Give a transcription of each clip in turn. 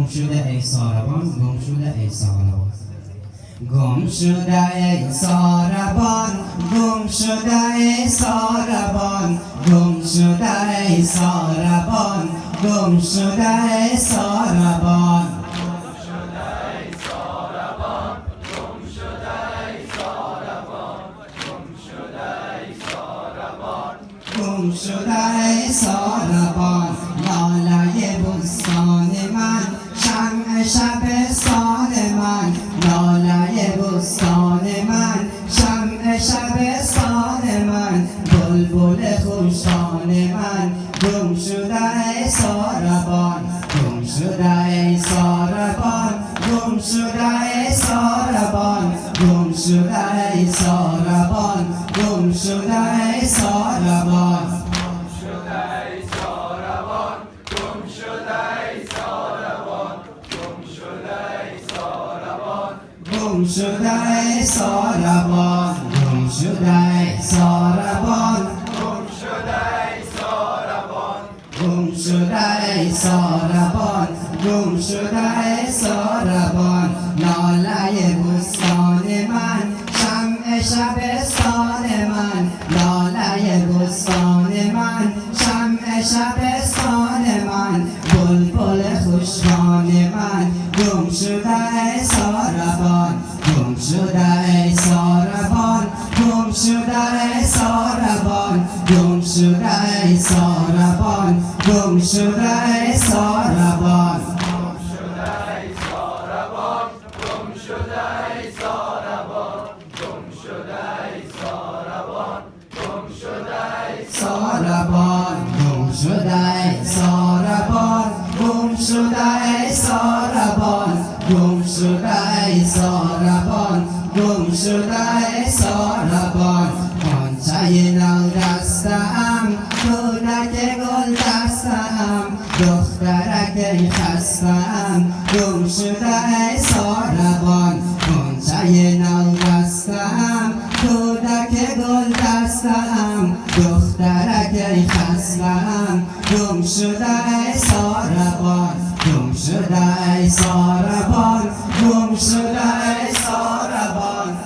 گم شده ای ساربان گم شده ای ساربان گم شده ای ساربان گم شده ای ساربان گم شده ای ساربان گم شده ای ساربان گم شده ای ساربان لاله بستان من شمع شبستان من لاله بستان من شمع شبستان من بلبل خوشان من گم شده ای ساربان گم شده ای ساربان گم شده ای ساربان گم شده ای ساربان گم شده ای ساربان گم شده ای ساربان گم شده ای ساربان گم شده ای ساربان گم شده ای ساربان لاله بستان من شمع شبستان من لاله بستان من شمع شبستان من بلبل خوشخوان من گم شده ای ساربان گم شده ای ساربان گم شده ای ساربان گم شده ای ساربان گم شده ای ساربان ساربان گم شده ای ساربان گم شده ای ساربان گم شده ای ساربان گم شده ای ساربان غنچه نو دسته‌ام کودک گل دسته‌ام دخترک خسته‌ام گم شده ای ساربان غنچه نو دسته‌ام کودک گل دسته‌ام دخترک خسته‌ام گم شده ای ساربان گم شده ای ساربان گم شده ای ساربان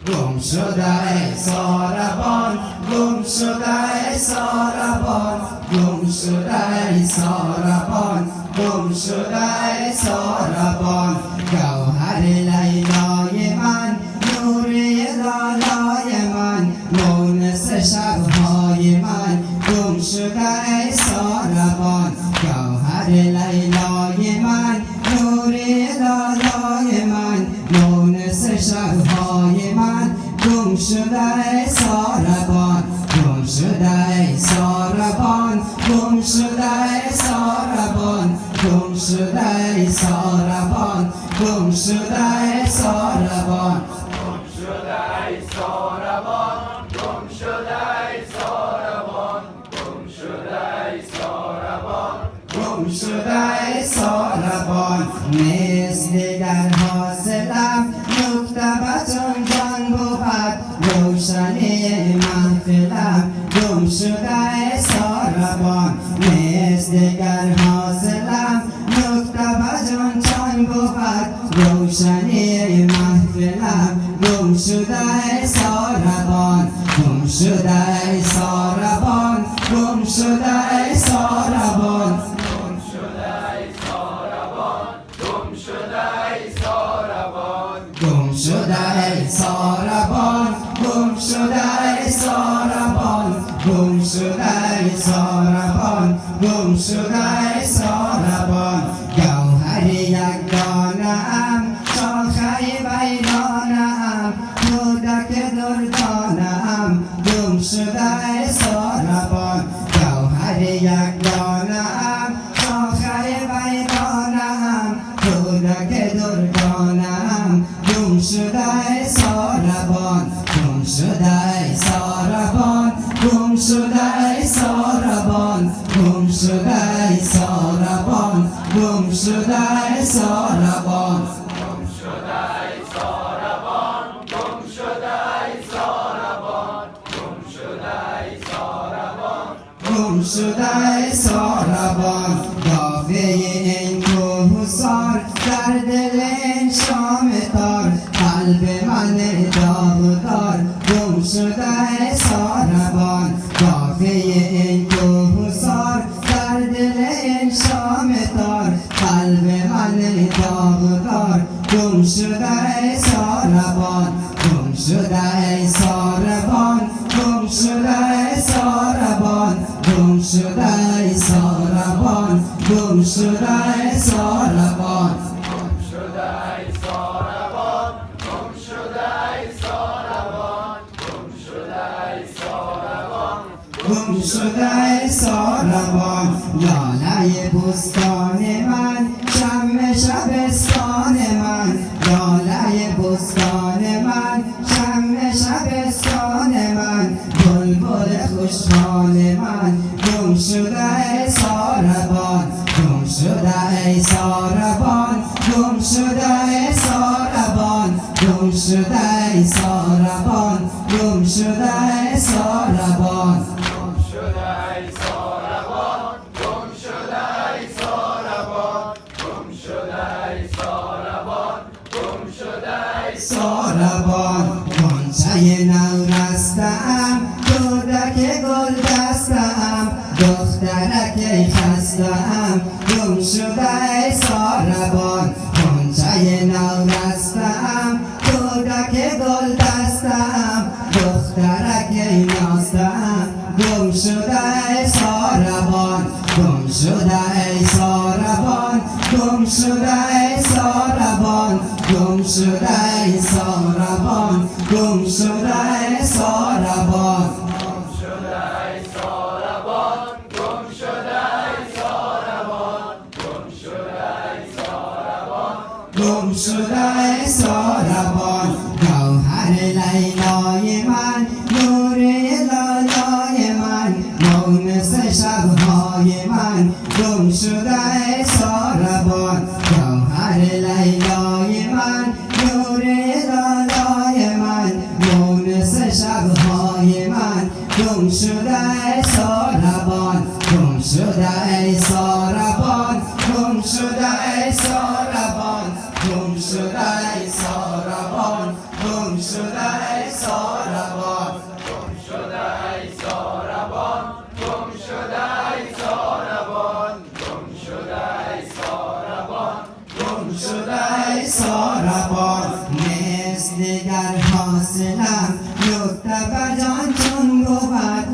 گم شده ای ساربان گم شده ای ساربان گم شده ای ساربان گم شده ای ساربان گوهر لیلای من نوری لالای من مونس شبهای من گم شده ای ساربان گوهر لیلای من نوری لالای من مونس شبهای من گم شده ای ساربان گم شده ای ساربان گم شده ای ساربان گم شده ای ساربان گم شده ای ساربان گم شده ای ساربان نیست دیگر حاصلم مکتبتون جان بود روشنی محفلم گم شده ای ساربان نیست دیگر حاصلم مکتبتون جان بود روشنی محفلم گم شده ای ساربان گم شده ای ساربان گم شده ای ساربان گم شده ای ساربان گم شده ای ساربان گم شده ای ساربان گم شده ای ساربان گوهر یگانه ام شاخه ویرانه ام کودک دردانه ام گم شده ای ساربان گوهر یگانه ام شاخه ویرانه ام کودک دردانه ام گم شده ای ساربان گم شده ای ساربان گم شده ای ساربان گم شده ای ساربان گم شده ای ساربان گم شده ای ساربان دافه این کوهسار در دل این شام تار قلب من داغدار گم شده ای ساربان دافه این کوهسار در دل این شام تار قلب من داغدار گم شده ای ساربان گم شده ای ساربان گم شده ای ساربان گم شده ای ساربان گم شده ای ساربان گم شده ای ساربان گم شده ای ساربان گم شده ای ساربان گم شده ای ساربان لاله بستان من شم شبستان من لاله بستان من شم شبستان من بلبل خوشحال من گم شده ای ساربان گم شده ای ساربان گم شده ای ساربان گم شده ای ساربان گم شده ای ساربان گم شده ای ساربان گم شده ای ساربان گم شده ای ساربان گم شده ای ساربان غنچه نو رسته‌ام دودک گل دسته‌ام دخترک خسته‌ام گم شده ای ساربان غنچه نو رسته‌ام دودک گل دسته‌ام دخترک نازده‌ام گم شده ای ساربان گم شده ای ساربان گم شده ای ساربان گم شده ای ساربان گم شده ای ساربان گم شده ای ساربان گم شده ای ساربان گم شده ای ساربان گم شده ای ساربان گوهر لیلای من نور لالای من مونس شبهای من گم شده ای ساربان گوهر لیلای من نور لالای من مونس شبهای من گم شده ای ساربان گم شده ای ساربان گم شده ای ساربان گم شده ای ساربان گم شده ای ساربان گم شده ای ساربان گم شده ای ساربان گم شده ای ساربان گم شده ای ساربان نیست دیگر حاصلم نکته بجان چون بود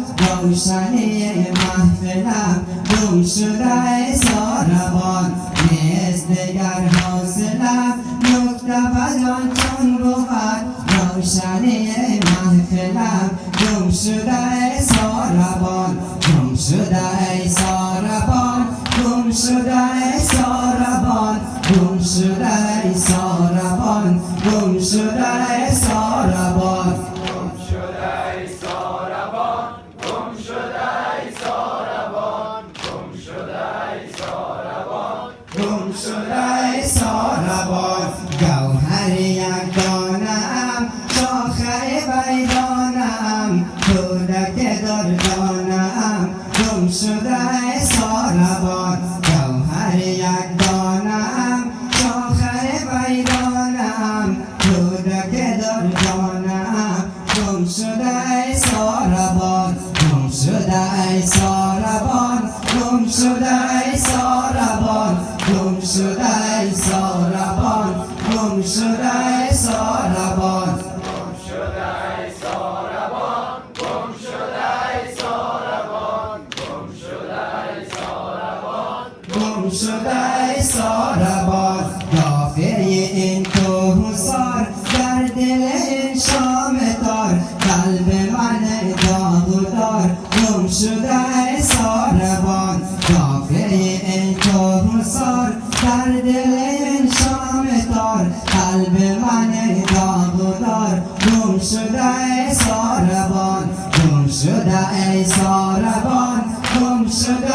روشنی محفلم گم شده ای ساربان نیست دیگر حاصلم نکته بجان چون بود روشنی محفلم گم شده ای ساربان گم شده ای ساربان گم شده ای ساربان گم شده ای ساربان گم شده ای ساربان گم شده ای ساربان گم شده ای ساربان گم شده ای ساربان گم شده ای ساربان گوهر یک دانه‌ام شاخه بیدانه‌ام کودک دردانه‌ام گم شده ای ساربان گوهر یک دانه‌ام شاخه بیدانه‌ام کودک دردانه‌ام گم شده ای ساربان گم شده ای ساربان گم شده ای ساربان گم شده ای ساربان گم شده ای ساربان گم شده ای ساربان گم شده ای ساربان گم شده ای ساربان گم شده ای ساربان دافه این کوهسار در دل این شام تار قلب من داغدار گم شده ای ساربان دافه این کوهسار در دل این شام تار قلب من داغدار گم شده ای ساربان گم شده ای ساربان گم شده